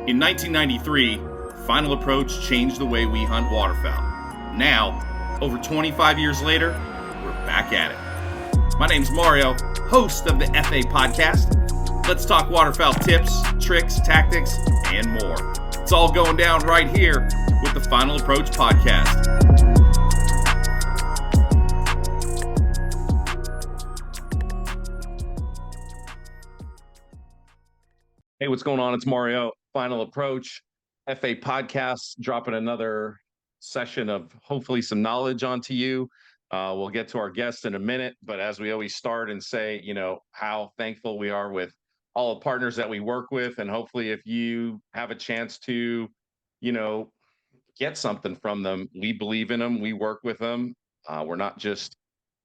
In 1993, Final Approach changed the way we hunt waterfowl. Now, over 25 years later, we're back at it. My name's Mario, host of the FA podcast. Let's talk waterfowl tips, tricks, tactics, and more. It's all going down right here with the Final Approach podcast. Hey, what's going on? It's Mario, Final Approach, FA podcast, dropping another session of hopefully some knowledge onto you. We'll get to our guest in a minute, but as we always start and say, how thankful we are with all the partners that we work with. And hopefully if you have a chance to, get something from them, we believe in them, we work with them. We're not just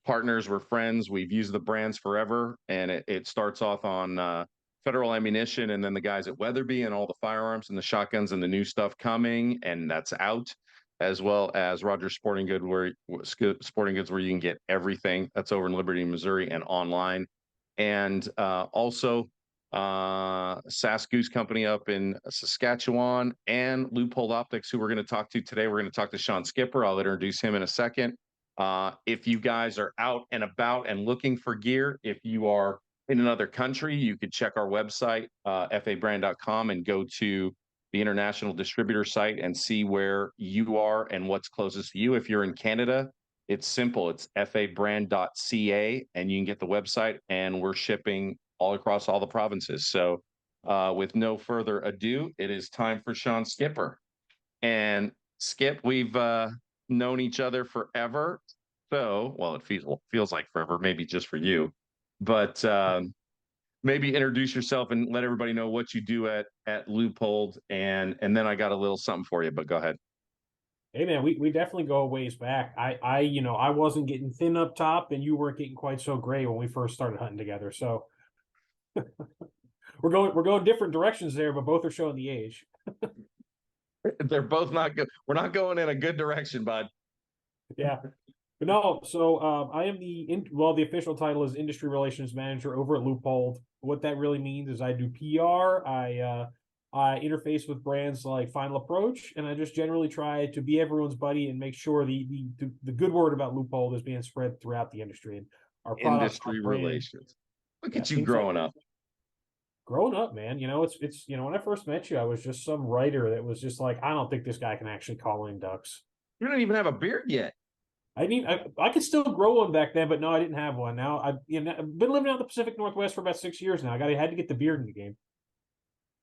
partners, we're friends. We've used the brands forever, and it starts off on Federal Ammunition, and then the guys at Weatherby and all the firearms and the shotguns and the new stuff coming, and that's out, as well as Rogers Sporting Goods, where you can get everything. That's over in Liberty, Missouri, and online, and also SAS Goose Company up in Saskatchewan, and Loophole Optics, who we're going to talk to today. We're going to talk to Sean Skipper. I'll introduce him in a second. If you guys are out and about and looking for gear, if you are in another country, you could check our website, fabrand.com, and go to the international distributor site and see where you are and what's closest to you. If you're in Canada, it's simple. It's fabrand.ca, and you can get the website, and we're shipping all across all the provinces. So with no further ado, it is time for Sean Skipper. And Skip, we've known each other forever. So, well, it feels like forever, maybe just for you. But maybe introduce yourself and let everybody know what you do at Loophole, and then I got a little something for you. But go ahead. Hey man, we definitely go a ways back. I wasn't getting thin up top, and you weren't getting quite so gray when we first started hunting together. So we're going different directions there, but both are showing the age. They're both not good. We're not going in a good direction, bud. Yeah. But no, so I am the official title is Industry Relations Manager over at Loophole. What that really means is I do PR, I interface with brands like Final Approach, and I just generally try to be everyone's buddy and make sure the good word about Loophole is being spread throughout the industry. And our product, Industry our brand, relations. Look at you growing up. Growing up, man, it's when I first met you, I was just some writer that was just like, I don't think this guy can actually call in ducks. You don't even have a beard yet. I could still grow one back then, but no, I didn't have one. Now I've been living out in the Pacific Northwest for about 6 years now. Had to get the beard in the game.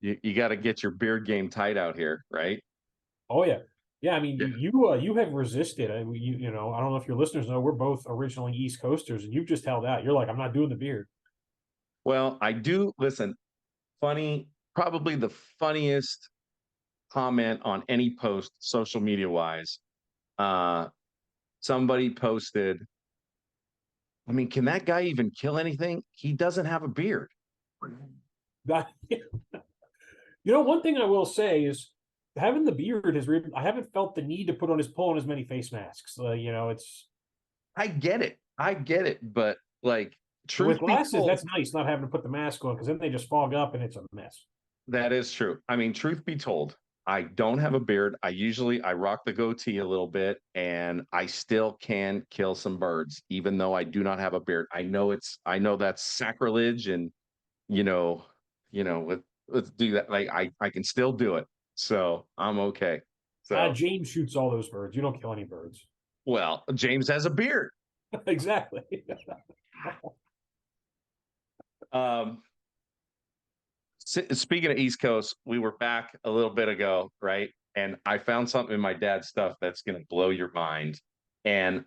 You got to get your beard game tight out here, right? Oh yeah, yeah. I mean, Yeah. you have resisted. I don't know if your listeners know we're both originally East Coasters, and you've just held out. You're like, I'm not doing the beard. Well, I do listen. Funny, probably the funniest comment on any post, social media wise. Somebody posted, I mean, can that guy even kill anything? He doesn't have a beard. One thing I will say is having the beard has I haven't felt the need to pull on as many face masks. It's I get it, but like, with truth be glasses, told, that's nice not having to put the mask on because then they just fog up and it's a mess. that is true. I mean, truth be told, I don't have a beard. I rock the goatee a little bit, and I still can kill some birds, even though I do not have a beard. I know that's sacrilege, and you know, let's do that. Like I can still do it, so I'm okay. So, James shoots all those birds. You don't kill any birds. well, James has a beard. Exactly. Um, Speaking of East Coast, we were back a little bit ago, right? And I found something in my dad's stuff that's going to blow your mind. And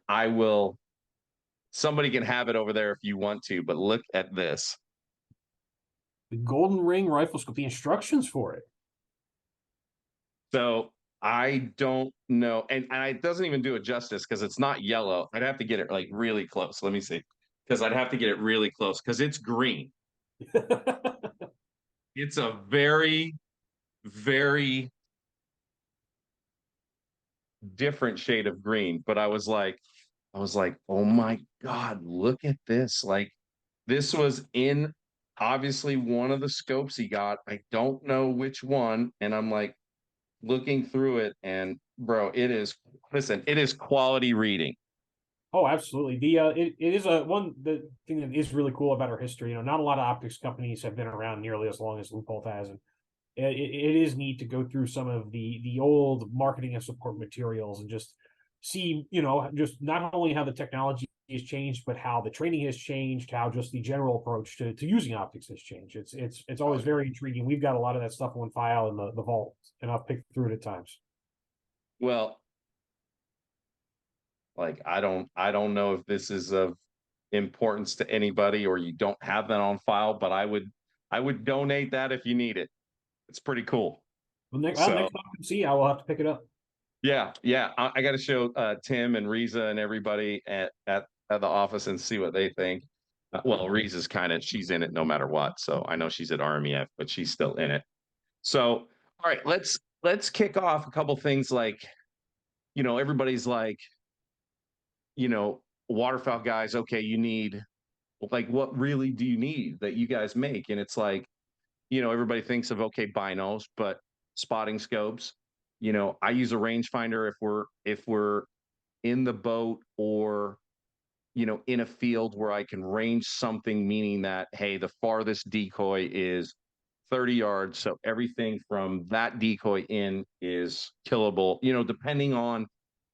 somebody can have it over there if you want to, but look at this. The Golden Ring rifle scope, the instructions for it. So I don't know. And it doesn't even do it justice because it's not yellow. I'd have to get it like really close. Let me see. Because I'd have to get it really close because it's green. It's a very, very different shade of green, but I was like, oh my God, look at this. Like, this was in obviously one of the scopes he got, I don't know which one, and I'm like looking through it, and bro, it is quality reading. Oh, absolutely. It is the thing that is really cool about our history. Not a lot of optics companies have been around nearly as long as Leupold has, and it is neat to go through some of the old marketing and support materials and just see, just not only how the technology has changed, but how the training has changed, how just the general approach to using optics has changed. It's always very intriguing. We've got a lot of that stuff on file in the vault, and I'll pick through it at times. Well, like I don't know if this is of importance to anybody or you don't have that on file, but I would donate that if you need it. It's pretty cool. Next So time I see, I will have to pick it up. yeah, I got to show Tim and Riza and everybody at the office and see what they think. Well, Riza's she's in it no matter what, so I know she's at RMEF, but she's still in it. So all right, let's kick off a couple things like everybody's like waterfowl guys. Okay, you need like what really do you need that you guys make? And it's like everybody thinks of okay binos, but spotting scopes. I use a rangefinder if we're in the boat or in a field where I can range something, meaning that hey, the farthest decoy is 30 yards, so everything from that decoy in is killable. Depending on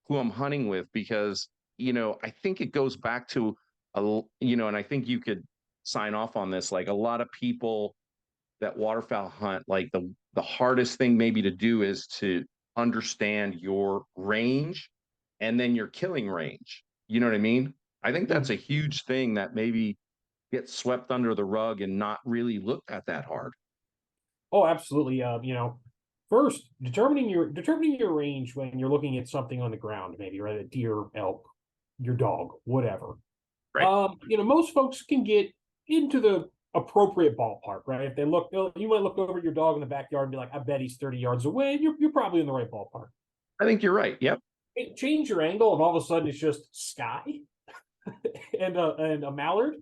who I'm hunting with, because I think it goes back to and I think you could sign off on this. Like a lot of people that waterfowl hunt, like the hardest thing maybe to do is to understand your range and then your killing range. You know what I mean? I think that's a huge thing that maybe gets swept under the rug and not really looked at that hard. Oh, absolutely. First determining your range when you're looking at something on the ground, maybe right, a deer, elk, your dog, whatever. Right. Most folks can get into the appropriate ballpark, right? If they look, you might look over your dog in the backyard and be like, "I bet he's 30 yards away." And you're probably in the right ballpark. I think you're right. Yep. Change your angle, and all of a sudden it's just sky and a mallard.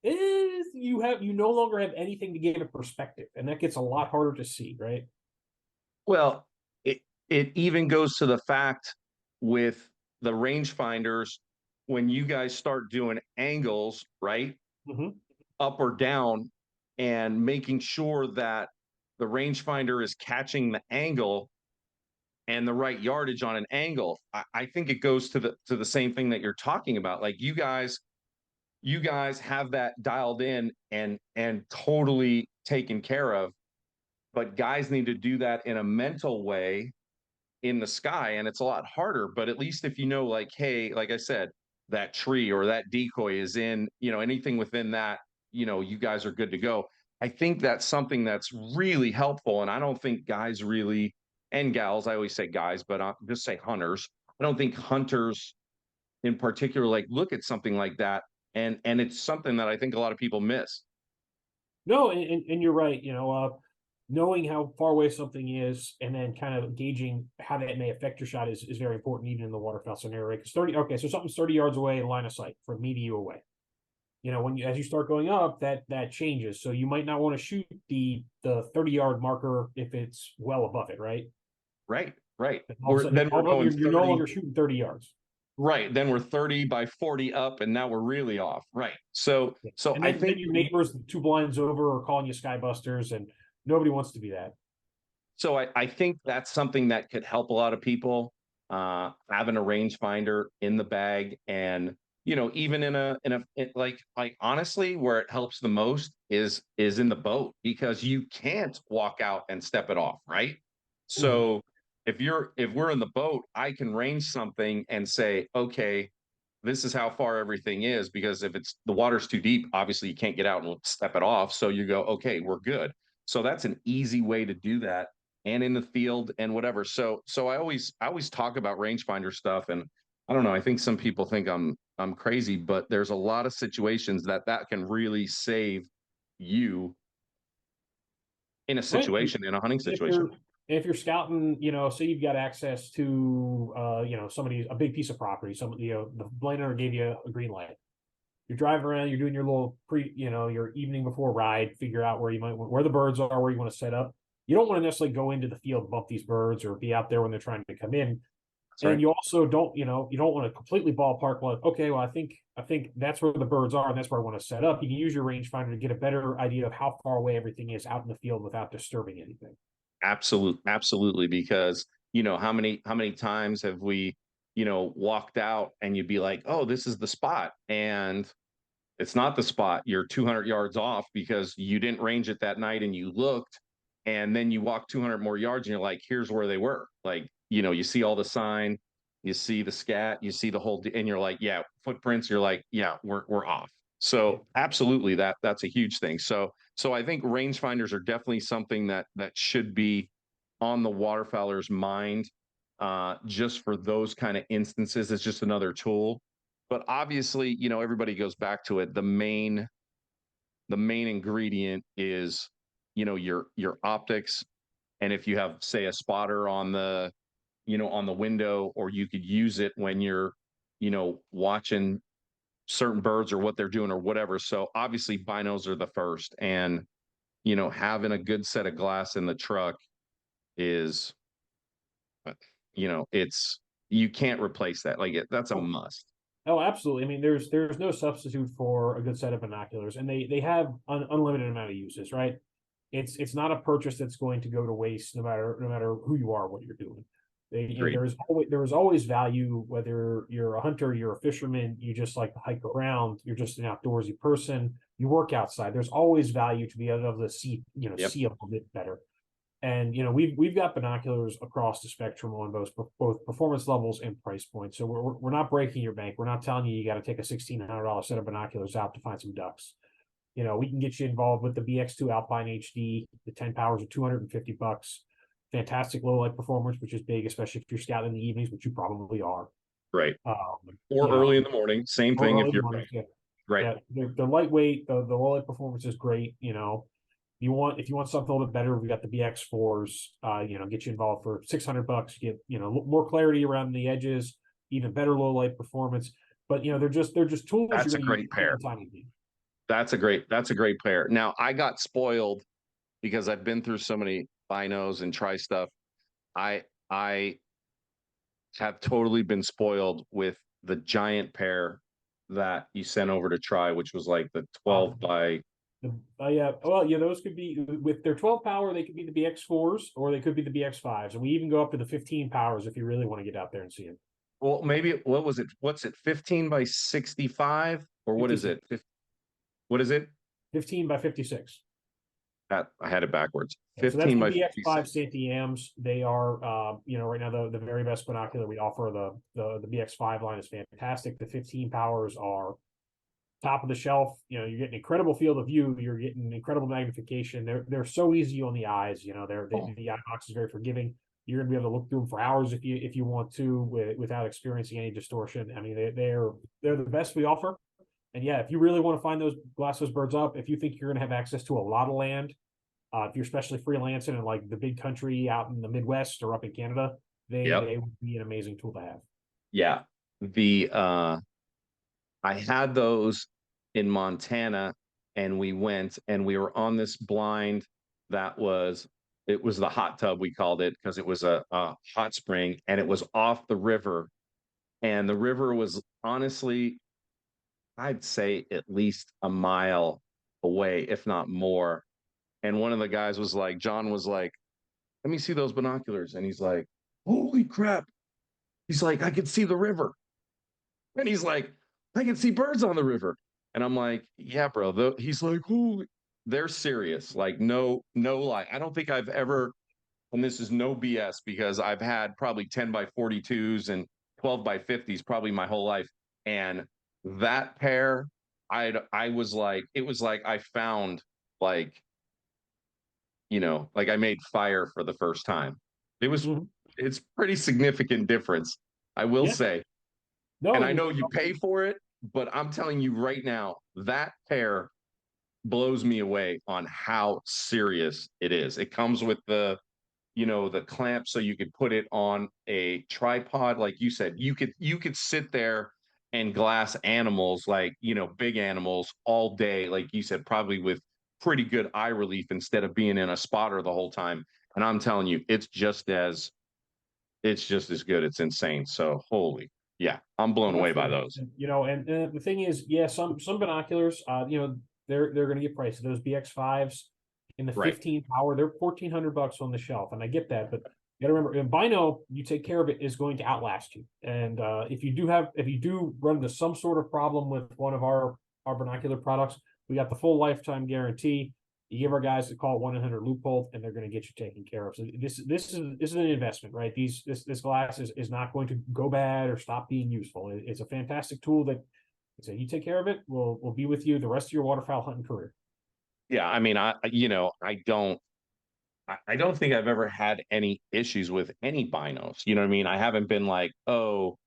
Is you no longer have anything to give a perspective, and that gets a lot harder to see, right? Well, it even goes to the fact with the rangefinders when you guys start doing angles, right? Mm-hmm. Up or down, and making sure that the rangefinder is catching the angle and the right yardage on an angle. I think it goes to the same thing that you're talking about. Like you guys have that dialed in and totally taken care of, but guys need to do that in a mental way in the sky, and it's a lot harder. But at least if like hey, like I said, that tree or that decoy is in anything within that, you guys are good to go. I think that's something that's really helpful, and I don't think guys really, and gals, I always say guys, but I'll just say hunters. I don't think hunters in particular like look at something like that, and it's something that I think a lot of people miss. No, and you're right. Knowing how far away something is and then kind of gauging how that may affect your shot is very important, even in the waterfowl scenario, right? Because 30, okay, so something's 30 yards away in line of sight from me to you away. As you start going up, that changes. So you might not want to shoot the 30-yard marker if it's well above it, right? Right. All of a sudden, Then we're going you're no 30. longer shooting 30 yards. Right. Then we're 30 by 40 up, and now we're really off. Right. So And I then think your neighbors two blinds over are calling you skybusters, and nobody wants to be that. so I think that's something that could help a lot of people, having a rangefinder in the bag. And even like honestly, where it helps the most is in the boat, because you can't walk out and step it off, right? Mhm. So if we're in the boat, I can range something and say, okay, this is how far everything is, because if it's the water's too deep, obviously you can't get out and step it off. So you go, okay, we're good. So that's an easy way to do that, and in the field and whatever. So I always talk about rangefinder stuff, and I don't know, I think some people think I'm crazy, but there's a lot of situations that can really save you in a Right. situation, in a hunting If situation. you're scouting, say you've got access to somebody, a big piece of property, the landowner gave you a green light. you're driving around, you're doing your little your evening before ride, figure out where the birds are, where you want to set up. You don't want to necessarily go into the field, bump these birds, or be out there when they're trying to come in. That's And right. you also don't, you don't want to completely ballpark like, okay, well, I think that's where the birds are, and that's where I want to set up. You can use your rangefinder to get a better idea of how far away everything is out in the field without disturbing anything. Absolutely, because how many times have we, walked out and you'd be like, oh, this is the spot, and it's not the spot. You're 200 yards off because you didn't range it that night and you looked, and then you walk 200 more yards and you're like, here's where they were. Like, you see all the sign, you see the scat, you see the whole, and you're like, yeah, footprints. You're like, yeah, we're off. Yeah. So absolutely, that's a huge thing. So I think rangefinders are definitely something that should be on the waterfowler's mind, just for those kind of instances. It's just another tool. But obviously, everybody goes back to it. The main ingredient is, your optics. And if you have, say, a spotter on the window, or you could use it when you're, watching certain birds or what they're doing or whatever. So obviously binos are the first, and having a good set of glass in the truck is, it's, you can't replace that. Like, that's a Oh, must. oh, absolutely. I mean, there's no substitute for a good set of binoculars, and they have an unlimited amount of uses, right? It's not a purchase that's going to go to waste, no matter who you are, what you're doing. Agreed. There is always value, whether you're a hunter, you're a fisherman, you just like to hike around, you're just an outdoorsy person, you work outside. There's always value to be able to see, Yep. see a little bit better. And we've got binoculars across the spectrum on both performance levels and price points. So we're not breaking your bank. We're not telling you got to take a $1,600 set of binoculars out to find some ducks. We can get you involved with the BX2 Alpine HD. The 10 powers are $250. Fantastic low light performance, which is big, especially if you're scouting in the evenings, which you probably are. Right. Um, Or you know, early in the morning. Same or thing if early you're mornings. Yeah, right. yeah. They're lightweight. The low light performance is great. If you want something a little bit better, we got the BX4s. Get you involved for $600. You get more clarity around the edges, even better low light performance. But they're just tools That's you're a going to use great pair. all the time you need. That's a great pair. Now, I got spoiled because I've been through so many binos and try stuff. I have totally been spoiled with the giant pair that you sent over to try, which was like the 12 by. Yeah, well, yeah, those could be with their 12 power. They could be the BX4s, or they could be the BX5s, and we even go up to the 15 powers if you really want to get out there and see them. Well, maybe what was it? What's it? 15 by 65, or what is 56, it? What is it? 15 by 56. That I had it backwards. Yeah, so that's 15 the by BX5 56. Santiams. They are, right now the very best binocular we offer. The BX5 line is fantastic. The 15 powers are top of the shelf. You're getting incredible field of view. You're getting incredible magnification. They're so easy on the eyes. Oh, The eye box is very forgiving. You're going to be able to look through them for hours if you want to, without experiencing any distortion. I mean, they're the best we offer. And yeah, if you really want to find those birds up, if you think you're going to have access to a lot of land, if you're especially freelancing in like the big country out in the Midwest or up in Canada, yep. they would be an amazing tool to have. Yeah. The I had those in Montana, and we were on this blind that was, it was the hot tub, we called it, because it was a hot spring, and it was off the river. And the river was honestly, I'd say at least a mile away, if not more. And one of the guys was like, John was like, let me see those binoculars. And he's like, holy crap. He's like, I could see the river. And he's like, I can see birds on the river. And I'm like, yeah, bro. He's like, holy, they're serious. Like, no lie. I don't think I've ever, and this is no BS, because I've had probably 10 by 42s and 12 by 50s probably my whole life. And that pair, I was like, it was like I found, like, like I made fire for the first time. It was, Mhm. it's pretty significant difference, I will Yeah, say. no, And I I mean, know you pay for it, but I'm telling you right now, that pair blows me away on how serious it is. It comes with the clamp, so you could put it on a tripod. Like you said, you could sit there and glass animals, like, big animals all day, like you said, probably with pretty good eye relief instead of being in a spotter the whole time. And I'm telling you, it's just as good. It's insane. So holy, yeah, I'm blown away by Definitely. those. And the thing is, yeah, some binoculars, they're going to get pricey. Those BX5s in the Right. 15 power, they're $1,400 on the shelf, and I get that, but you got to remember, in Bino, you take care of it is going to outlast you. And if you do run into some sort of problem with one of our binocular products, we got the full lifetime guarantee. You give our guys a call 1-800 Loophole, and they're going to get you taken care of. So this is an investment, right? This glass is not going to go bad or stop being useful. It's a fantastic tool that, so you take care of it, we'll be with you the rest of your waterfowl hunting career. Yeah, I mean, I don't think I've ever had any issues with any binos. You know what I mean? I haven't been like, oh,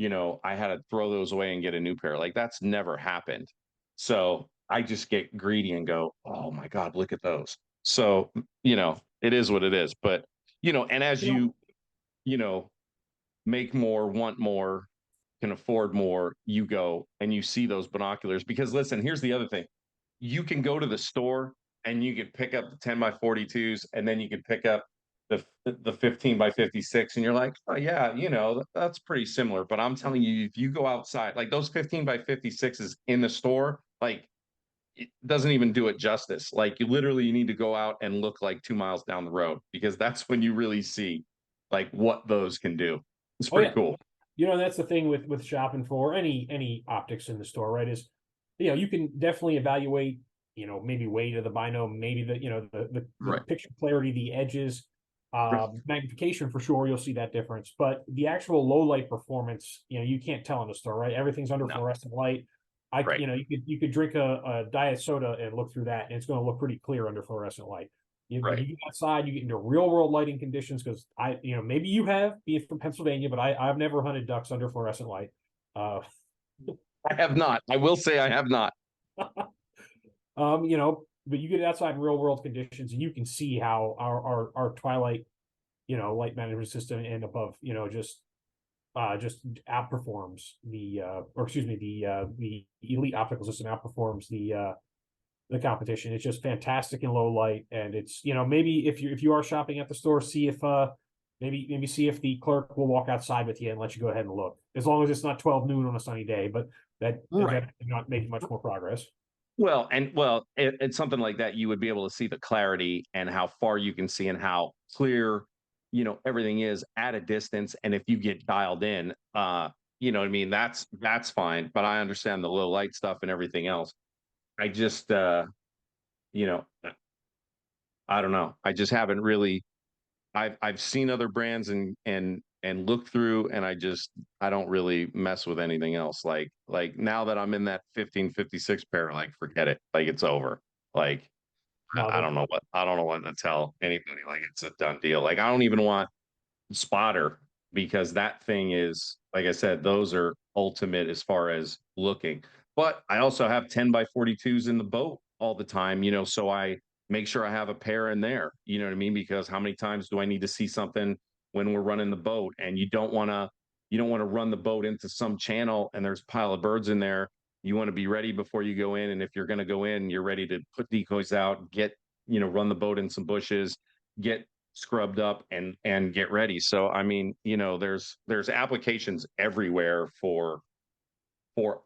I had to throw those away and get a new pair. Like that's never happened. So I just get greedy and go, oh my God, look at those. So, it is what it is. But, and as You know, you know, make more, want more, can afford more, you go and you see those binoculars. Because listen, here's the other thing. You can go to the store and you could pick up the 10 by 42s, and then you could pick up the 15 by 56, and you're like, oh yeah, that's pretty similar. But I'm telling you, if you go outside, like those 15 by 56s in the store, like it doesn't even do it justice. Like you need to go out and look like 2 miles down the road, because that's when you really see like what those can do. It's oh pretty yeah, cool. that's the thing with shopping for any optics in the store, right? Is you can definitely evaluate, maybe weight of the bino, maybe the Right. picture clarity, the edges, Right. magnification for sure. You'll see that difference, but the actual low light performance, you can't tell in the store, right? Everything's under No. fluorescent light. Right. You could drink a diet soda and look through that, and it's going to look pretty clear under fluorescent light. When Right. you get outside, you get into real world lighting conditions, because maybe you have, being from Pennsylvania, but I've never hunted ducks under fluorescent light. Uh, I have not. I will say I have not. but you get outside in real world conditions, and you can see how our twilight, light management system and above, just outperforms or excuse me, the elite optical system outperforms the competition. It's just fantastic in low light, and it's maybe if you are shopping at the store, see if maybe see if the clerk will walk outside with you and let you go ahead and look, as long as it's not 12 noon on a sunny day. But that not make much more progress. It's something like that. You would be able to see the clarity and how far you can see and how clear, everything is at a distance. And if you get dialed in, you know what I mean? That's fine. But I understand the low light stuff and everything else. I just, you know, I don't know. I just haven't really. I've seen other brands and looked through, and I don't really mess with anything else. Like now that I'm in that 1556 pair, like forget it. Like it's over. Like No, I don't know what to tell anybody. Like it's a done deal. Like I don't even want spotter, because that thing is, like I said, those are ultimate as far as looking. But I also have 10 by 42s in the boat all the time, so I make sure I have a pair in there. You know what I mean? Because how many times do I need to see something when we're running the boat? And you don't want to run the boat into some channel and there's a pile of birds in there. You want to be ready before you go in. And if you're going to go in, you're ready to put decoys out, run the boat in some bushes, get scrubbed up and get ready. So I mean, there's applications everywhere for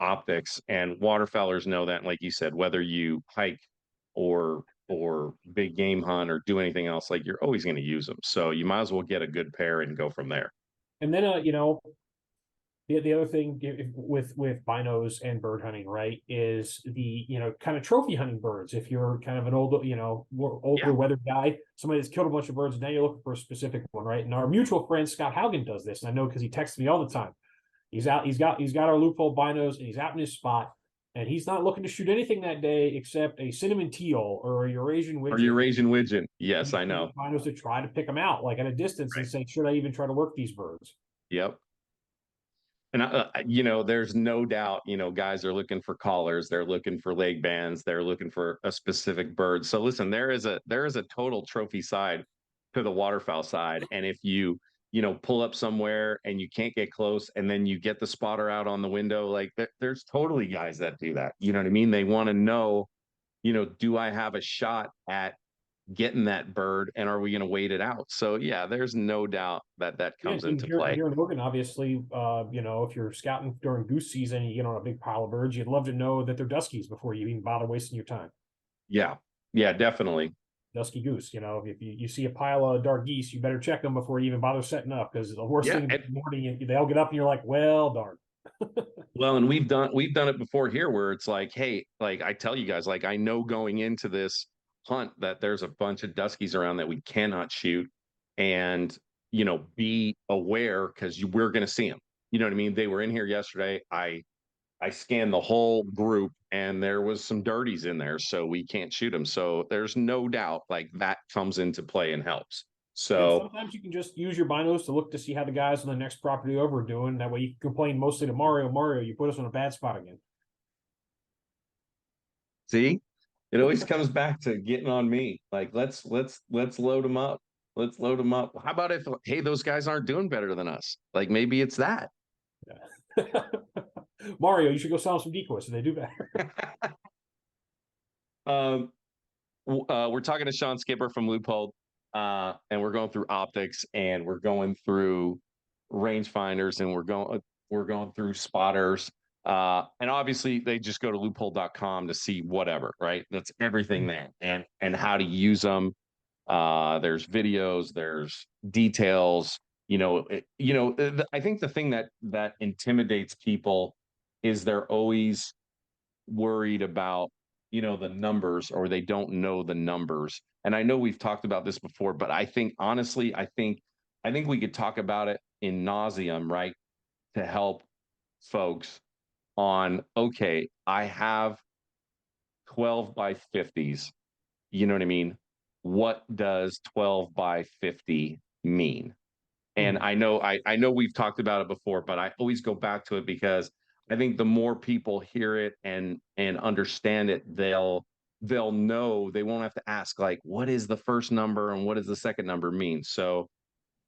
optics, and waterfowlers know that. Like you said, whether you hike or big game hunt or do anything else, like you're always going to use them. So you might as well get a good pair and go from there. and then the other thing, with binos and bird hunting, right, is the kind of trophy hunting birds. If you're kind of an older, more older Yeah. weather guy, somebody that's killed a bunch of birds, and now you're looking for a specific one, right? And our mutual friend Scott Haugen does this, and I know because he texts me all the time. He's out. He's got our Loophole binos, and he's out in his spot, and he's not looking to shoot anything that day except a cinnamon teal or a Eurasian Or widgeon. Eurasian widgeon. Yes, He's I know. binos to try to pick them out, like at a distance, and Right. say, should I even try to work these birds? Yep. And there's no doubt, guys are looking for collars, they're looking for leg bands, they're looking for a specific bird. So listen, there is a total trophy side to the waterfowl side. And if pull up somewhere and you can't get close, and then you get the spotter out on the window. Like there's totally guys that do that. You know what I mean? They want to know, do I have a shot at getting that bird, and are we going to wait it out? So yeah, there's no doubt that that Yeah, comes and into here play. here in Oregon, obviously, if you're scouting during goose season, you get on a big pile of birds. You'd love to know that they're duskies before you even bother wasting your time. Yeah, yeah, definitely. Dusky goose, if you see a pile of dark geese, you better check them before you even bother setting up, because the worst Yeah, thing in the morning, they'll get up and you're like, well, darn. well, and we've done it before here, where it's like, hey, like I tell you guys, like I know going into this hunt that there's a bunch of duskies around that we cannot shoot, and be aware, because we're going to see them. You know what I mean? They were in here yesterday. I scanned the whole group, and there was some dirties in there, so we can't shoot them. So there's no doubt like that comes into play and helps. And So sometimes you can just use your binos to look to see how the guys on the next property over are doing. That way you can complain mostly to Mario. Mario, you put us on a bad spot again. see, it always comes back to getting on me. Like let's load them up. Let's load them up. How about if, hey, those guys aren't doing better than us? Like maybe it's that. Yeah. Mario, you should go sell some decoys so they do better. Um, we're talking to Sean Skipper from Loophole, and we're going through optics, and we're going through rangefinders, and we're going through spotters. And obviously they just go to loophole.com to see whatever, right? That's everything there, and how to use them. There's videos, there's details. I think the thing that intimidates people is they're always worried about, the numbers, or they don't know the numbers. And I know we've talked about this before, but I think honestly, I think we could talk about it in nauseum, right? To help folks on, okay, I have 12 by 50s. You know what I mean? What does 12 by 50 mean? And I know we've talked about it before, but I always go back to it, because I think the more people hear it and understand it, they'll know. They won't have to ask, like, what is the first number and what does the second number mean? So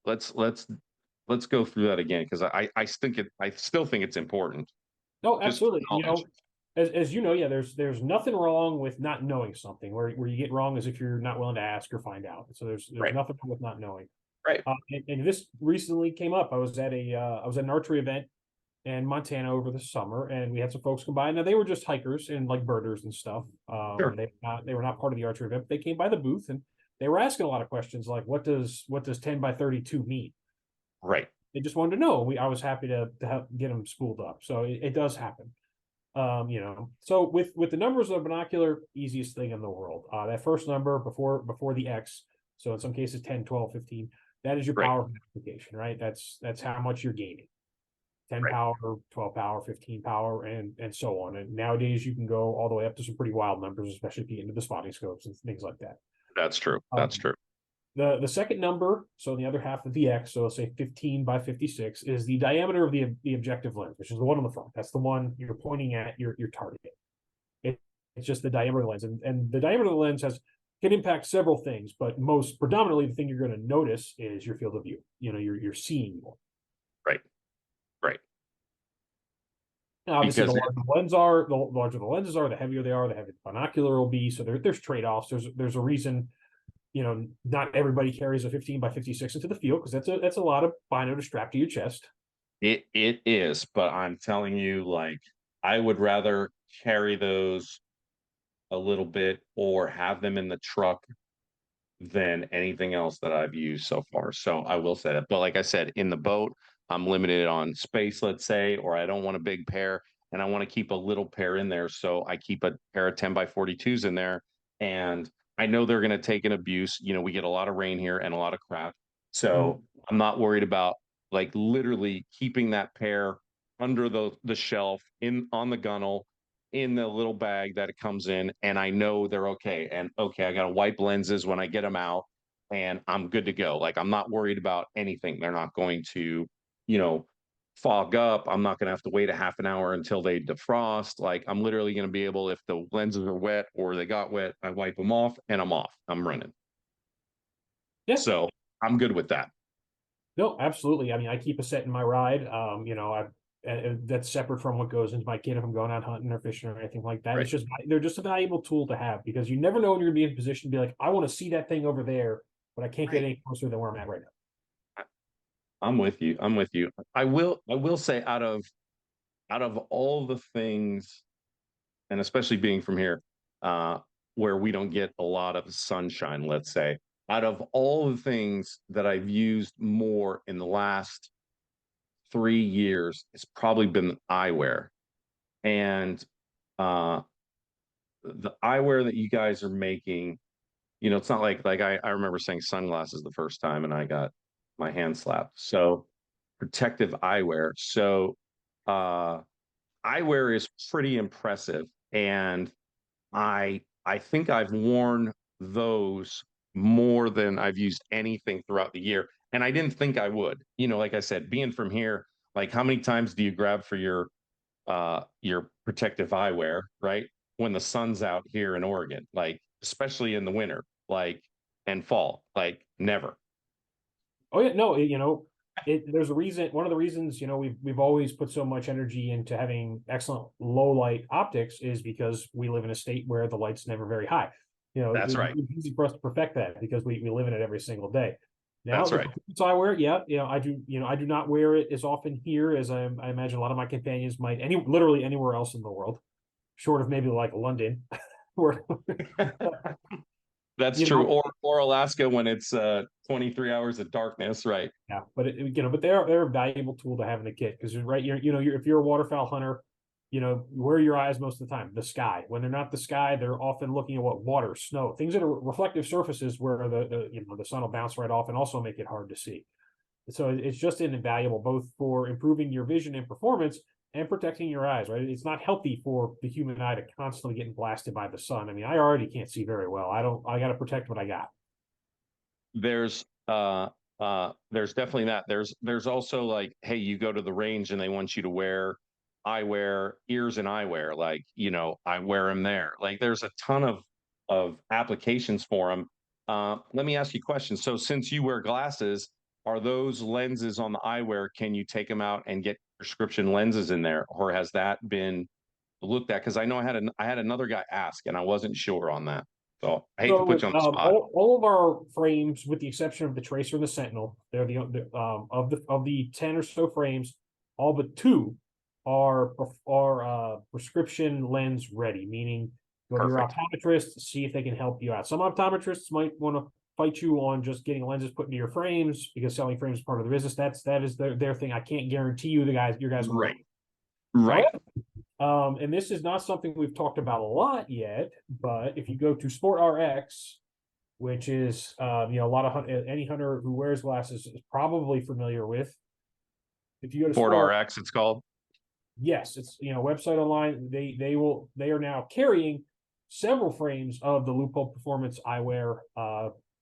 let's go through that again, because I still think it's important. No, Just for absolutely. knowledge. As you know, yeah, there's nothing wrong with not knowing something. Where you get wrong is if you're not willing to ask or find out. So there's Right. nothing wrong with not knowing. Right. And this recently came up. I was at an archery event in Montana over the summer, and we had some folks come by. Now they were just hikers and like birders and stuff. Sure. They were not part of the archery event. But they came by the booth and they were asking a lot of questions like, what does 10 by 32 mean? Right. They just wanted to know. I was happy to help get them spooled up. So it does happen. So with the numbers of the binocular, easiest thing in the world. That first number before the X, so in some cases 10, 12, 15, that is your Right. power magnification, right? That's how much you're gaining. 10 Right. power, 12 power, 15 power, and so on. And nowadays you can go all the way up to some pretty wild numbers, especially if you get into the spotting scopes and things like that. That's true. That's Um, true. the second number, so the other half of the X, so let's say 15 by 56, is the diameter of the objective lens, which is the one on the front. That's the one you're pointing at your target. It's just the diameter of the lens. And the diameter of the lens can impact several things, but most predominantly the thing you're going to notice is your field of view. You're seeing more. Right. Right. And obviously, Because the larger the lenses are, the heavier they are, the heavier the binocular will be. So there's trade-offs. There's a reason, not everybody carries a 15 by 56 into the field, because that's a lot of bino to strap to your chest. it is, but I'm telling you, like, I would rather carry those a little bit or have them in the truck than anything else that I've used so far. So I will say that. But like I said, in the boat, I'm limited on space, let's say, or I don't want a big pair, and I want to keep a little pair in there. So I keep a pair of 10 by 42s in there. And I know they're going to take an abuse. We get a lot of rain here and a lot of crap. So I'm not worried about, like, literally keeping that pair under the shelf on the gunnel, in the little bag that it comes in, and I know they're okay. And okay, I got to wipe lenses when I get them out, and I'm good to go. Like, I'm not worried about anything. They're not going to, you know, fog up. I'm not going to have to wait a half an hour until they defrost. Like, I'm literally going to be able, if the lenses are wet or they got wet, I wipe them off and I'm off. I'm running. Yeah. So I'm good with that. No, absolutely. I mean, I keep a set in my ride. That's separate from what goes into my kit if I'm going out hunting or fishing or anything like that. Right. It's just they're just a valuable tool to have because you never know when you're gonna be in a position to be like, I want to see that thing over there, but I can't get Right. any closer than where I'm at right now. I'm with you. I'm with you. I will say out of all the things, and especially being from here, uh, where we don't get a lot of sunshine, let's say, out of all the things that I've used more in the last 3 years, it's probably been eyewear. And uh the eyewear that you guys are making, it's not like I remember saying sunglasses the first time and I got my hand slapped. So protective eyewear. So uh eyewear is pretty impressive. And I think I've worn those more than I've used anything throughout the year. And I didn't think I would. Like I said, being from here, like how many times do you grab for your protective eyewear, right? When the sun's out here in Oregon, like especially in the winter, like and fall, like never. Oh yeah, no, there's a reason. One of the reasons, we've always put so much energy into having excellent low light optics is because we live in a state where the light's never very high. That's right. It's easy for us to perfect that because we live in it every single day. Now That's the right. boots I wear, yeah, I do not wear it as often here as I imagine a lot of my companions might literally anywhere else in the world, short of maybe like London, where That's you true. know Or Alaska when it's 23 hours of darkness, right? Yeah, but but they're a valuable tool to have in the kit because right, if you're a waterfowl hunter, where are your eyes most of the time? The sky. When they're not the sky, they're often looking at what water, snow, things that are reflective surfaces where the sun will bounce right off and also make it hard to see. So it's just invaluable both for improving your vision and performance and protecting your eyes. Right, it's not healthy for the human eye to constantly getting blasted by the sun. I mean, I already can't see very well. I don't. I got to protect what I got. There's there's definitely that. There's also like, hey, you go to the range and they want you to wear eyewear, ears and eyewear. Like, I wear them there. Like there's a ton of applications for them. Let me ask you a question. So since you wear glasses, are those lenses on the eyewear, can you take them out and get prescription lenses in there? Or has that been looked at? Because I know I had another guy ask and I wasn't sure on that. So I hate to put So you on the spot. all of our frames, with the exception of the Tracer and the Sentinel, they're of the 10 or so frames, all but two are prescription lens ready, meaning go to your Perfect. optometrist, see if they can help you out. Some optometrists might want to fight you on just getting lenses put into your frames because selling frames is part of the business. That is their thing. I can't guarantee you your guys will work. Right. Right. However, and this is not something we've talked about a lot yet, but if you go to Sport RX, which is a lot of any hunter who wears glasses is probably familiar with. If you go to Ford Sport, RX, it's called. yes, it's website online. They are now carrying several frames of the Leupold Performance eyewear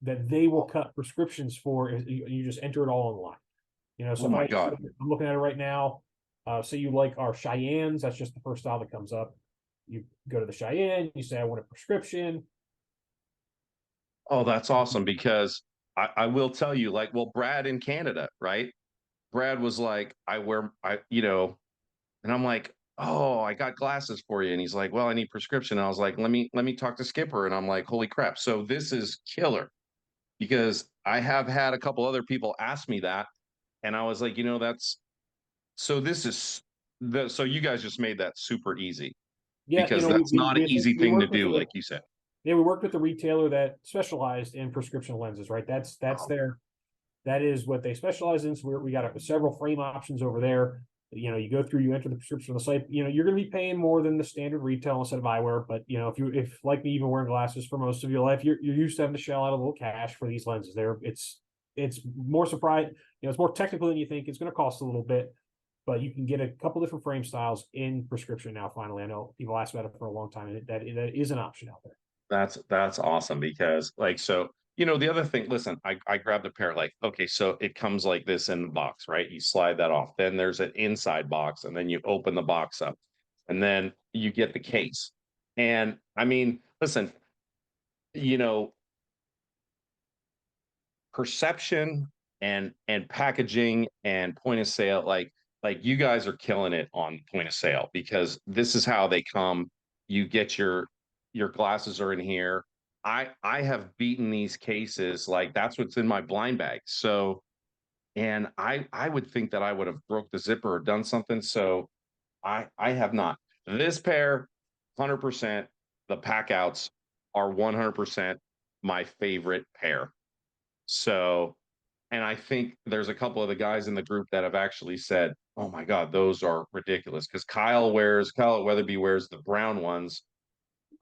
that they will cut prescriptions for. You just enter it all online. So Oh my God. I'm looking at it right now. Say you like our Cheyennes, that's just the first style that comes up. You go to the Cheyenne, you say I want a prescription. Oh, that's awesome because I will tell you, like, well, Brad in Canada, right? Brad was like, and I'm like, oh, I got glasses for you. And he's like, well, I need prescription. And I was like, let me talk to Skipper. And I'm like, holy crap. So this is killer because I have had a couple other people ask me that. And I was like, that's so this is so you guys just made that super easy Yeah, because that's not an easy we thing to work with do, the like you said. yeah, we worked with the retailer that specialized in prescription lenses, right? That is what they specialize in. So we got several frame options over there. You go through, you enter the prescription on the site. You're going to be paying more than the standard retail instead of eyewear. But if like me, even wearing glasses for most of your life, you're used to having to shell out a little cash for these lenses. It's more surprised. It's more technical than you think. It's going to cost a little bit, but you can get a couple different frame styles in prescription now. Finally, I know people asked about it for a long time, and that is an option out there. That's awesome because like so the other thing, listen, I grabbed a pair like, okay, so it comes like this in the box, right? You slide that off. Then there's an inside box, and then you open the box up, and then you get the case. And I mean, listen, you know, perception and packaging and point of sale, like you guys are killing it on point of sale because this is how they come. You get your glasses are in here. I have beaten these cases, like that's what's in my blind bag. So, and I would think that I would have broke the zipper or done something. So I have not. This pair, 100%. The pack outs are 100% my favorite pair. So, and I think there's a couple of the guys in the group that have actually said, "Oh my God, those are ridiculous." Because Kyle Weatherby wears the brown ones.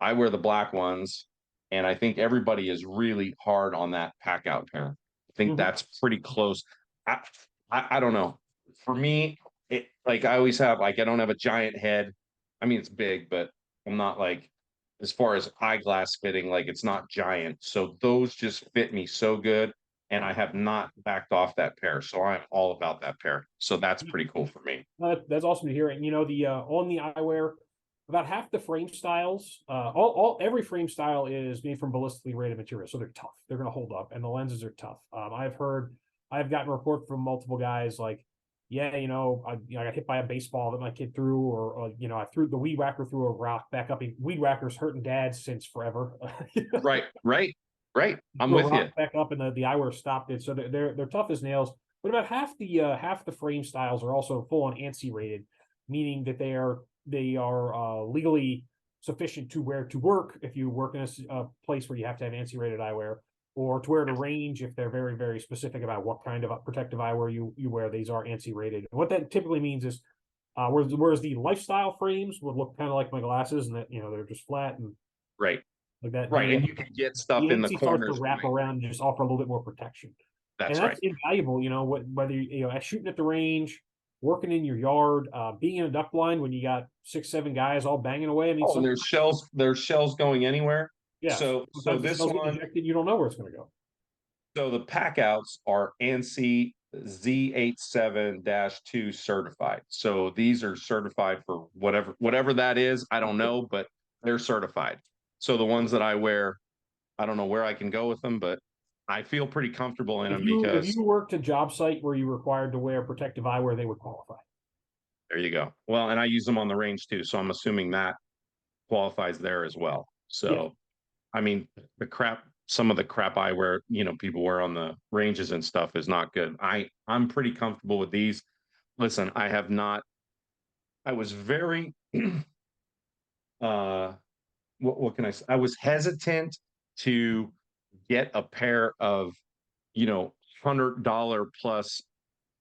I wear the black ones, and I think everybody is really hard on that pack out pair. I think Mhm. that's pretty close. I, I don't know. For me, it like I always have like I don't have a giant head. I mean, it's big, but I'm not like as far as eyeglass fitting, like it's not giant. So those just fit me so good. And I have not backed off that pair. So I'm all about that pair. So that's pretty cool for me. That's awesome to hear. And the on the eyewear, about half the frame styles, all every frame style is made from ballistically rated material, so they're tough. They're going to hold up, and the lenses are tough. I've gotten report from multiple guys like, yeah, I got hit by a baseball that my kid threw, or I threw the weed whacker threw a rock back up. Weed whacker's hurting dads since forever. Right, right, right. I'm Threw a with you. rock back up, and the eyewear stopped it. So they're tough as nails. But about half the frame styles are also full on ANSI rated, meaning that they are legally sufficient to wear to work if you work in a place where you have to have ANSI rated eyewear, or to wear to range if they're very very specific about what kind of protective eyewear you wear. These are ANSI rated. And what that typically means is, whereas the lifestyle frames would look kind of like my glasses, and that they're just flat and Right, like that. right. And you can get stuff The in the ANSI starts to corners. wrap around and just offer a little bit more protection. And That's right. that's invaluable, whether shooting at the range, working in your yard, being in a duck blind when you got 6, 7 guys all banging away. I mean, Oh, and some there's shells going anywhere. yes, So sometimes the this shells get one, ejected, you don't know where it's going to go. so the pack outs are ANSI Z87-2 certified. So these are certified for whatever that is. I don't know, but they're certified. So the ones that I wear, I don't know where I can go with them, but I feel pretty comfortable in If them you if because you worked a job site where you were required to wear protective eyewear, they would qualify. there you go. Well, and I use them on the range too, so I'm assuming that qualifies there as well. Yeah. So I mean, some of the crap I wear, people wear on the ranges and stuff is not good. I'm pretty comfortable with these. Listen, I have not, I was very, uh, what can I say? I was hesitant to get a pair of, $100 plus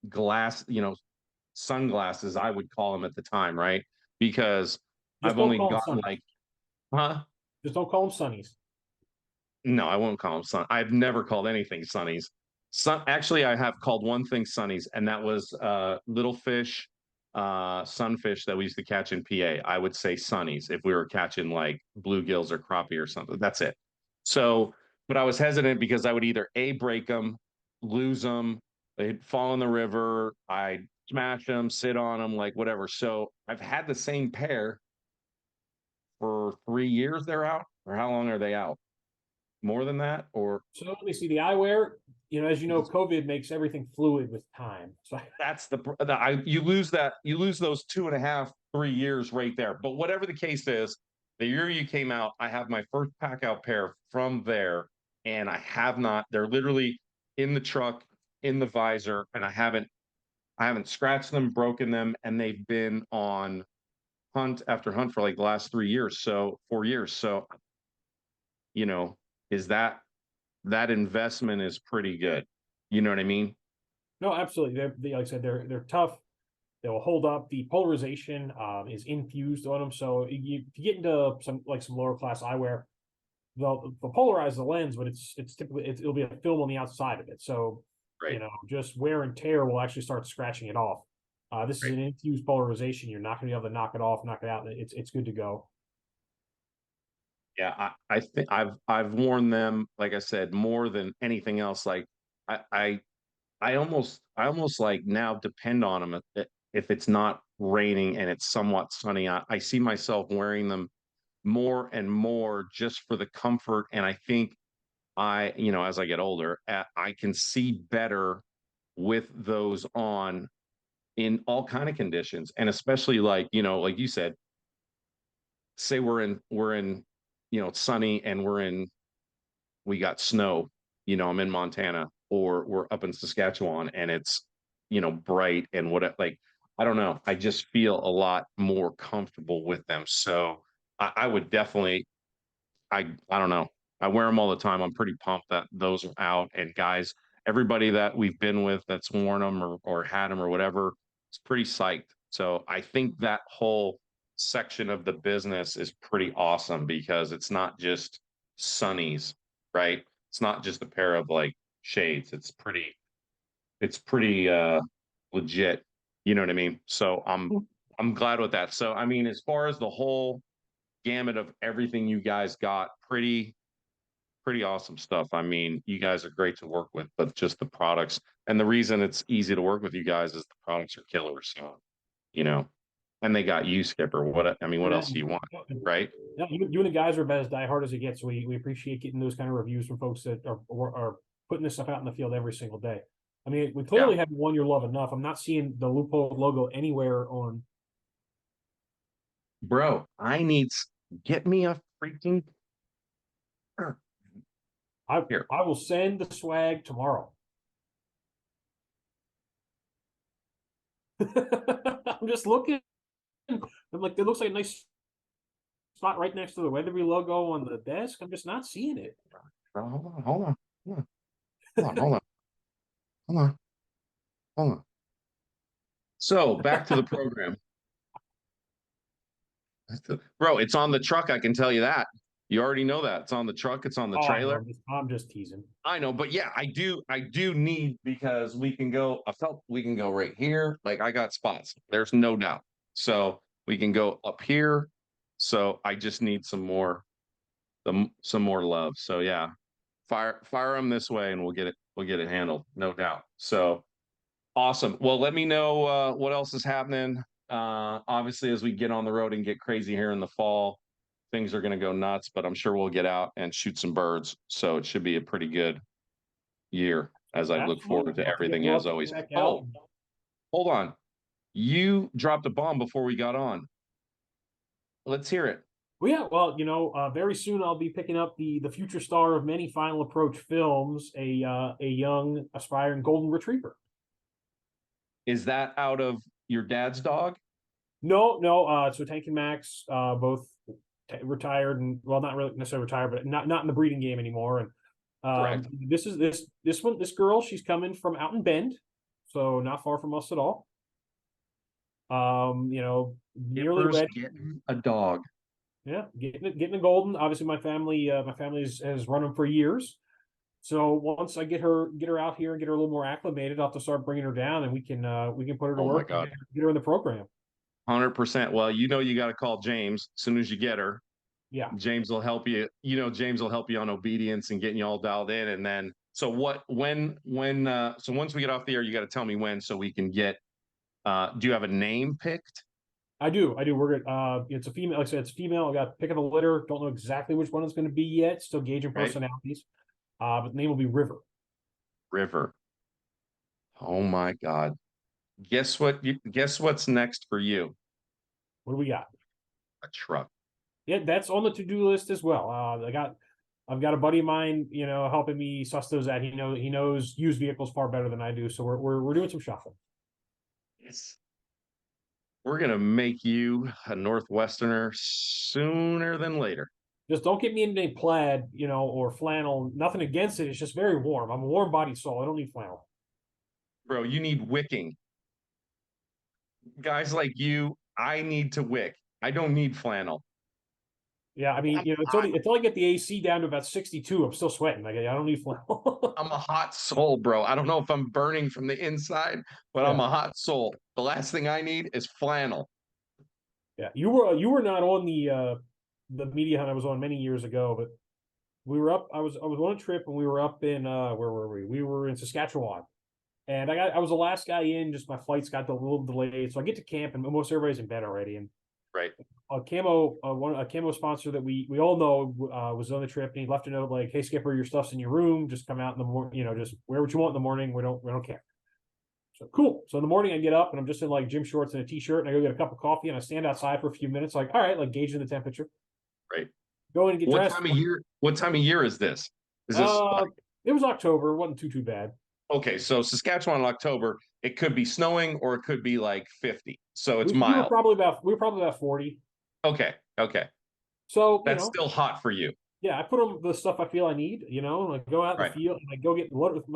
glass, sunglasses, I would call them at the time, right? Because Just I've don't only call them gotten sunnies. like, huh? Just don't call them sunnies. No, I won't call them sun. I've never called anything sunnies. Actually, I have called one thing sunnies, and that was little fish, sunfish that we used to catch in PA. I would say sunnies if we were catching like bluegills or crappie or something. That's it. So, but I was hesitant because I would either A, break them, lose them, they'd fall in the river, I'd smash them, sit on them, like whatever. So I've had the same pair for 3 years. They're out, or how long are they out? More than that, or So let me see the eyewear. As you know, COVID makes everything fluid with time. So that's you lose those 2.5 3 years right there. But whatever the case is, the year you came out, I have my first pack out pair from there, and I have not. They're literally in the truck, in the visor, and I haven't scratched them, broken them, and they've been on hunt after hunt for like the last 3 years, so 4 years. So you know, is that investment is pretty good. You know what I mean? no, absolutely. Like I said, they're tough. They will hold up. The polarization is infused on them. So if you get into some lower class eyewear, they'll polarize the lens, but it's typically it'll be a film on the outside of it. So Right. just wear and tear will actually start scratching it off. This is Right. an infused polarization. You're not going to be able to knock it off, knock it out. It's good to go. Yeah, I think I've worn them, like I said, more than anything else. Like I I I almost like now depend on them if it's not raining and it's somewhat sunny. I see myself wearing them more and more just for the comfort. And I think as I get older, I can see better with those on in all kind of conditions, and especially like, like you said, say we're in, it's sunny and we got snow, I'm in Montana, or we're up in Saskatchewan and it's, bright and what, like, I don't know. I just feel a lot more comfortable with them. So I would definitely, I don't know. I wear them all the time. I'm pretty pumped that those are out. And guys, everybody that we've been with that's worn them or had them or whatever, it's pretty psyched. So I think that whole section of the business is pretty awesome because it's not just sunnies, right? It's not just a pair of like shades. It's pretty legit. You know what I mean? So I'm glad with that. So I mean, as far as the whole gamut of everything you guys got, pretty awesome stuff. I mean, you guys are great to work with, but just the products, and the reason it's easy to work with you guys is the products are killer. So, you know, and they got you, Skipper. I mean, what Yeah. else do you want, right? Yeah, you and the guys are about as diehard as it gets. We appreciate getting those kind of reviews from folks that are putting this stuff out in the field every single day. I mean, we Yeah, clearly haven't won your love enough. I'm not seeing the Loophole logo anywhere on. bro, get me a freaking I here. I will send the swag tomorrow. I'm just looking. I'm like, it looks like a nice spot right next to the Weatherby logo on the desk. I'm just not seeing it. Bro, hold on, hold on, hold on. So back to the program, bro. It's on the truck. I can tell you that. You already know that it's on the truck. It's on the Oh, I know. trailer. I'm just teasing. I know, but yeah, I do need, because we can go, I felt we can go right here. Like I got spots. There's no doubt. So we can go up here. So I just need some more love. So yeah, fire them this way and we'll get it handled, no doubt. So awesome. Well, let me know what else is happening. Obviously, as we get on the road and get crazy here in the fall, things are going to go nuts, but I'm sure we'll get out and shoot some birds. So it should be a pretty good year as I look Absolutely. forward to everything Love as to get always. back out. Oh, hold on. You dropped a bomb before we got on. Let's hear it. Well, yeah. Well, very soon I'll be picking up the future star of many Final Approach films, a young aspiring golden retriever. Is that out of your dad's dog? No, no. So Tank and Max, both retired, and well, not really necessarily retired, but not in the breeding game anymore. And Correct. this girl, she's coming from out in Bend, so not far from us at all. Nearly Skipper's ready. getting a dog. Yeah, getting a golden. Obviously, my family has run them for years. So once I get her out here and get her a little more acclimated, I'll have to start bringing her down, and we can put her to Oh my work and God. get her in the program. 100%. Well, you got to call James as soon as you get her. Yeah, James will help you. James will help you on obedience and getting you all dialed in. And then, so so once we get off the air, you got to tell me when so we can get, do you have a name picked? I do. We're good. It's a female. Like I said, it's female. I got pick of the litter. Don't know exactly which one it's going to be yet. Still gauging Right. personalities. But the name will be River. River. Oh my God. Guess what's next for you? What do we got? A truck. Yeah, that's on the to-do list as well. I've got a buddy of mine, helping me suss those out. He knows used vehicles far better than I do. So we're doing some shuffling. Yes. We're gonna make you a Northwesterner sooner than later. Just don't get me into any plaid, or flannel. Nothing against it. It's just very warm. I'm a warm bodied soul. I don't need flannel. Bro, you need wicking. Guys like you, I need to wick. I don't need flannel. Yeah, I mean, I'm it's hot. only until I get the AC down to about 62, I'm still sweating. Like I don't need flannel. I'm a hot soul, bro. I don't know if I'm burning from the inside, but I'm Yeah, a hot soul. The last thing I need is flannel. yeah. You were not on the media hunt I was on many years ago, but we were up. I was on a trip and we were up in where were we? We were in Saskatchewan. And I was the last guy in, just my flights got a little delayed. So I get to camp and most everybody's in bed already. And Right. a camo sponsor that we all know was on the trip, and he left a note like, "Hey Skipper, your stuff's in your room. Just come out in the morning. Just wear what you want in the morning. We don't care." So cool. So in the morning I get up and I'm just in like gym shorts and a t-shirt and I go get a cup of coffee and I stand outside for a few minutes, like, all right, like gauging the temperature. Right. Go in and get What dressed. time of year? What time of year is this? Is this Uh, it was October. It wasn't too bad. okay? So Saskatchewan in October, it could be snowing or it could be like 50. So it's We were mild. probably about 40. Okay. Okay. So That's still hot for you. yeah, I put on the stuff I feel I need. Like go out in the Right. field and I go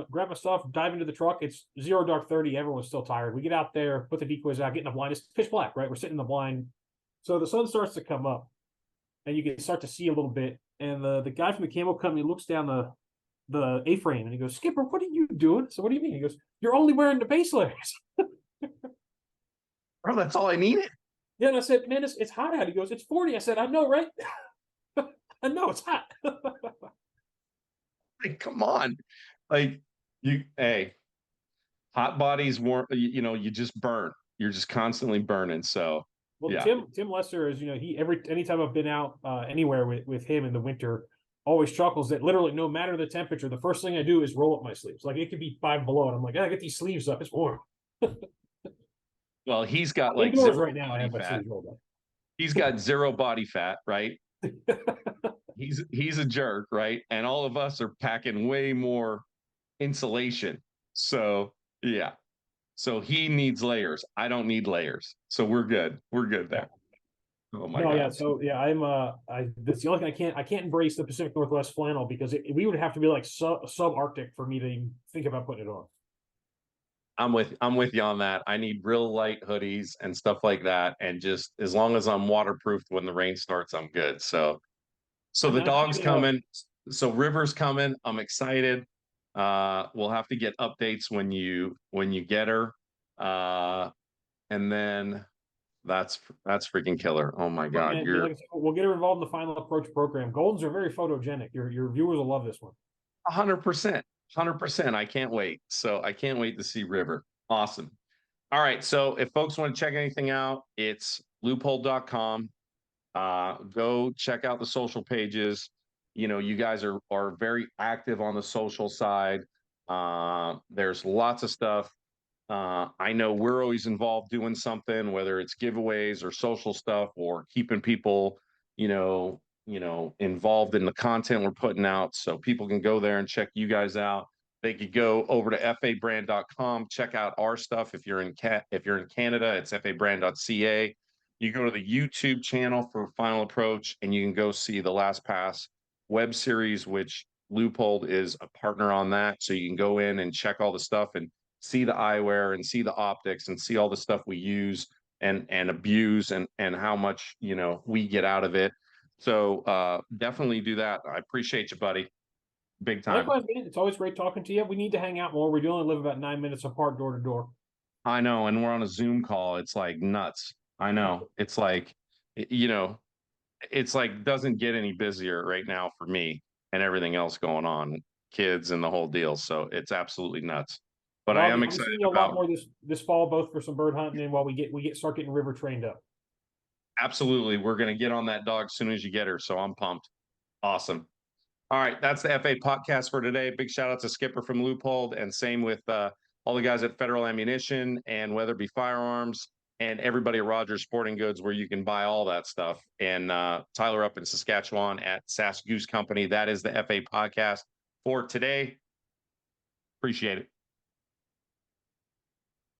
grab my stuff, dive into the truck. It's 0 dark 30. Everyone's still tired. We get out there, put the decoys out, get in the blind. It's pitch black, right? We're sitting in the blind, so the sun starts to come up, and you can start to see a little bit. And the guy from the camo company looks down the A-frame and he goes, "Skipper, what are you doing?" So what do you mean? He goes, "You're only wearing the base layers." Bro, that's all I needed. Yeah, and I said, "Man, it's hot out." He goes, "It's 40." I said, "I know, right?" I know it's hot. Like, come on. Like hey, hot bodies weren't, you just burn. You're just constantly burning. So Well, yeah. Tim Lester is, he anytime I've been out anywhere with him in the winter, always chuckles that literally no matter the temperature, the first thing I do is roll up my sleeves. Like it could be 5 below, and I'm like, I get these sleeves up. It's warm. Well, he's got like Indoors zero right now, I body have my fat. sleeves rolled up. He's got zero body fat, right? He's a jerk, right? And all of us are packing way more insulation. So yeah. So he needs layers. I don't need layers. So we're good. We're good there. Oh my No, yeah. God. So yeah, that's the only thing I can't embrace the Pacific Northwest flannel because we would have to be like sub-Arctic for me to even think about putting it on. I'm with you on that. I need real light hoodies and stuff like that. And just as long as I'm waterproofed when the rain starts, I'm good. So the I'm dog's actually coming. So River's coming. I'm excited. We'll have to get updates when you get her. And then that's freaking killer. Oh my God. and You're like I said, we'll get her involved in the final approach program. Goldens are very photogenic. Your viewers will love this one. 100%. 100%. I can't wait. So I can't wait to see River. Awesome. All right. So if folks want to check anything out, it's loophole.com. Go check out the social pages. You guys are very active on the social side. There's lots of stuff. I know we're always involved doing something, whether it's giveaways or social stuff or keeping people, involved in the content we're putting out. So people can go there and check you guys out. They could go over to fabrand.com, check out our stuff. If you're in Canada, it's fabrand.ca. You go to the YouTube channel for Final Approach, and you can go see the Last Pass web series, which Loophole is a partner on that. So you can go in and check all the stuff and see the eyewear and see the optics and see all the stuff we use and abuse and how much we get out of it. So definitely do that. I appreciate you, buddy. Big time. Likewise, man. It's always great talking to you. We need to hang out more. We do only live about 9 minutes apart, door to door. I know, and we're on a Zoom call. It's like nuts. I know. It's like, you know, it's like doesn't get any busier right now for me and everything else going on, kids and the whole deal. So it's absolutely nuts. But Well, I I'll am be excited seeing you a lot about more this fall, both for some bird hunting and while start getting River trained up. absolutely. We're gonna get on that dog as soon as you get her. So I'm pumped. Awesome. All right, that's the FA podcast for today. Big shout out to Skipper from Loophole, and same with all the guys at Federal Ammunition and Weatherby Firearms and everybody at Rogers Sporting Goods, where you can buy all that stuff. And Tyler up in Saskatchewan at Sask Goose Company. That is the FA podcast for today. Appreciate it.